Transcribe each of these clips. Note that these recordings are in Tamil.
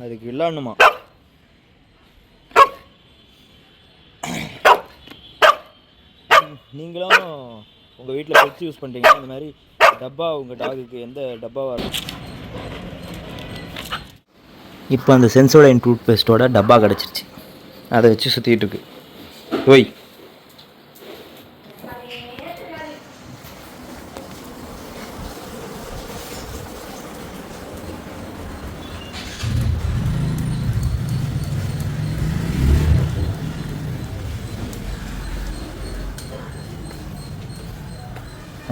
அதுக்கு விளாடணுமா? நீங்களும் உங்கள் வீட்டில் பெட்ஸ் யூஸ் பண்ணுறீங்கன்னா இந்த மாதிரி டப்பா உங்கள் டாகுக்கு எந்த டப்பாவாக இருக்கும். இப்போ அந்த சென்சோடைன் டூத் பேஸ்ட்டோட டப்பா கிடச்சிருச்சு. அதை வச்சு சுற்றிட்டு இருக்கு. ஓய்,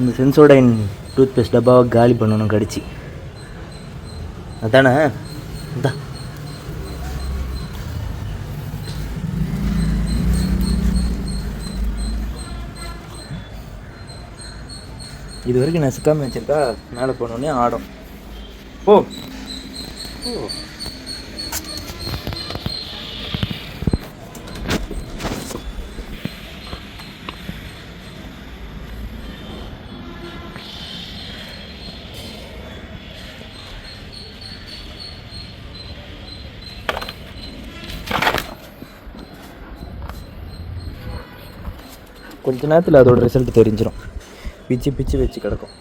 அந்த சென்சோடைன் டூத் பேஸ்ட் டப்பாவை காலி பண்ணணும் கடிச்சு. அதானே? இந்தா இது வரைக்கும் நசுக்காமல் வச்சுருக்கா, மேலே போனோடனே ஆடும். ஓ ஓ, கொஞ்ச நேரத்தில் அதோட ரிசல்ட் தெரிஞ்சிடும். பிச்சு பிச்சு வச்சு கிடக்கும்.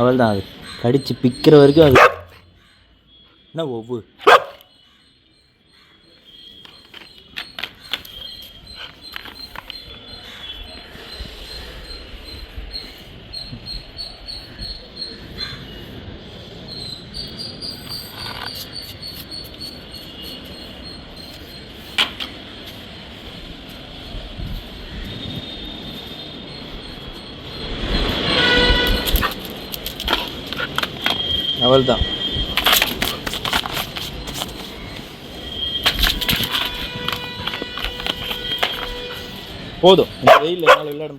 அவள் தான் அது கடிச்சு பிக்கிற வரைக்கும் அது என்ன ஒவ்வொரு அவள் தான். போதும், இந்த வெயிலில் என்னால் விளையாட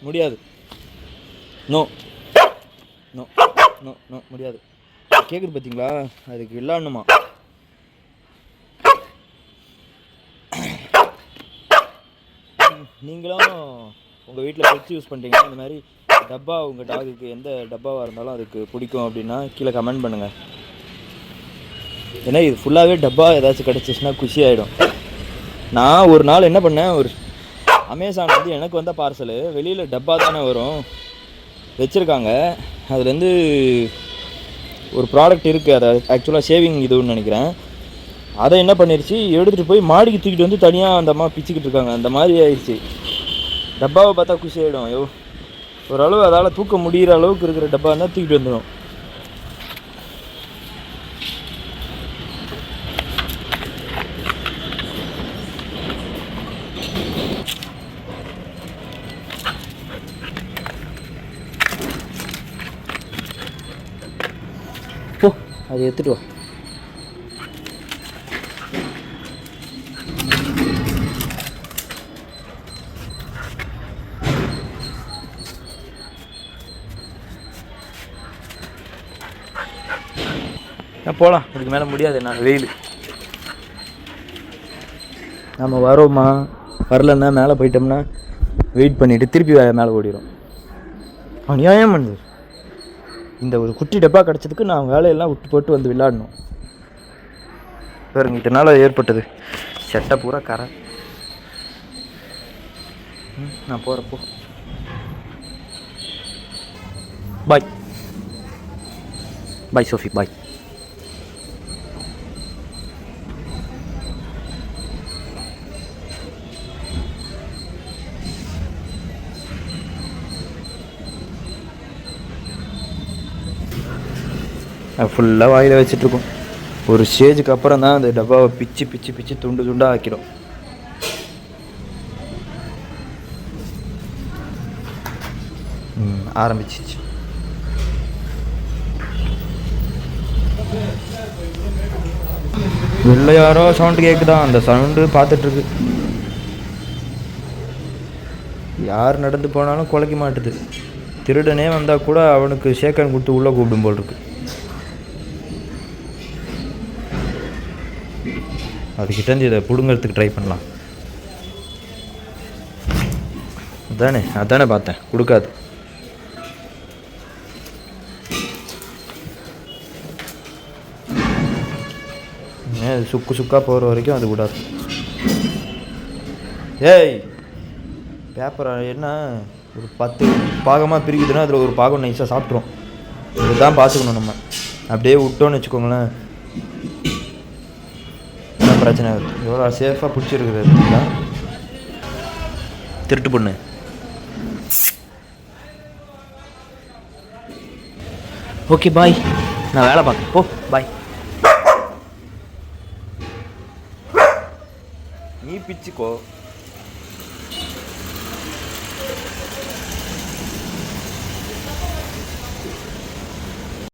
முடியாது. நோ நோ நோ நோ முடியாது. கேட்குது பார்த்தீங்களா? அதுக்கு விளையாடணுமா? நீங்களும் உங்கள் வீட்டில் பெட்ஸ் யூஸ் பண்ணுறீங்கன்னா இந்த மாதிரி டப்பா உங்கள் டாகுக்கு எந்த டப்பாவாக இருந்தாலும் அதுக்கு பிடிக்கும் அப்படின்னா கீழே கமெண்ட் பண்ணுங்கள். ஏன்னா இது ஃபுல்லாகவே டப்பா ஏதாச்சும் கிடச்சிச்சின்னா குஷி ஆகிடும். நான் ஒரு நாள் என்ன பண்ணேன், ஒரு அமேசான் வந்து எனக்கு வந்த பார்சலு வெளியில் டப்பா தானே வரும் வச்சுருக்காங்க. அதுலேருந்து ஒரு ப்ராடக்ட் இருக்குது, அதை ஆக்சுவலாக ஷேவிங் இதுன்னு நினைக்கிறேன். அதை என்ன பண்ணிருச்சு, எடுத்துகிட்டு போய் மாடிக்கு தூக்கிட்டு வந்து தனியாக அந்த அம்மா பிச்சுக்கிட்டு இருக்காங்க. அந்த மாதிரி ஆயிடுச்சு. டப்பாவை பார்த்தா குஷி ஆகிடும். ஓரளவு அதால் தூக்க முடிகிற அளவுக்கு இருக்கிற டப்பா இருந்தால் தூக்கிட்டு வந்துடும். போ, அதை எடுத்துட்டு வா. போகலாம், இதுக்கு மேலே முடியாது. நான் வெயில் நம்ம வரோமா வரலன்னா மேலே போயிட்டோம்னா வெயிட் பண்ணிவிட்டு திருப்பி மேலே ஓடிடும். அநியாயம் பண்ணுது. இந்த ஒரு குட்டி டப்பா கிடச்சதுக்கு நான் வேலையெல்லாம் விட்டு போட்டு வந்து விளையாடணும். பாருங்க, இதனால் ஏற்பட்டது சட்டை பூரா கரை. நான் போகிறப்போ பாய் பாய் சோஃபி பாய். ஃபுல்லாக வாயில் வச்சிட்ருக்கோம். ஒரு ஸ்டேஜுக்கு அப்புறம் தான் அந்த டப்பாவை பிச்சு பிச்சு பிச்சு துண்டு துண்டாக ஆக்கிடும். ஆரம்பிச்சிச்சு. வெளில யாரோ சவுண்டு கேட்குதான், அந்த சவுண்டு பார்த்துட்ருக்கு. யார் நடந்து போனாலும் குலைக்க மாட்டுது. திருடனே வந்தால் கூட அவனுக்கு ஷேக்கன் கொடுத்து உள்ளே கூப்பிடும் போல் இருக்கு. அதுக்கிட்டேருந்து இதை பிடுங்கிறதுக்கு ட்ரை பண்ணலாம். அதானே பார்த்தேன், கொடுக்காது. அது சுக்காக போகிற வரைக்கும் அது விடாது. ஏய் பேப்பர் என்ன ஒரு 10 பாகமாக பிரிக்குதுன்னா அதில் ஒரு பாகம் நைஸாக சாப்பிட்ரும். இதுதான் பார்த்துக்கணும் நம்ம. அப்படியே விட்டோன்னு வச்சுக்கோங்களேன், என்ன பிரச்சனை ஆகுது. எவ்வளோ சேஃபாக பிடிச்சிருக்குது திருட்டு பொண்ணு. ஓகே பாய், நான் வேலை பார்க்கேன். ஓ பாய். நீ பிச்சுக்கோ.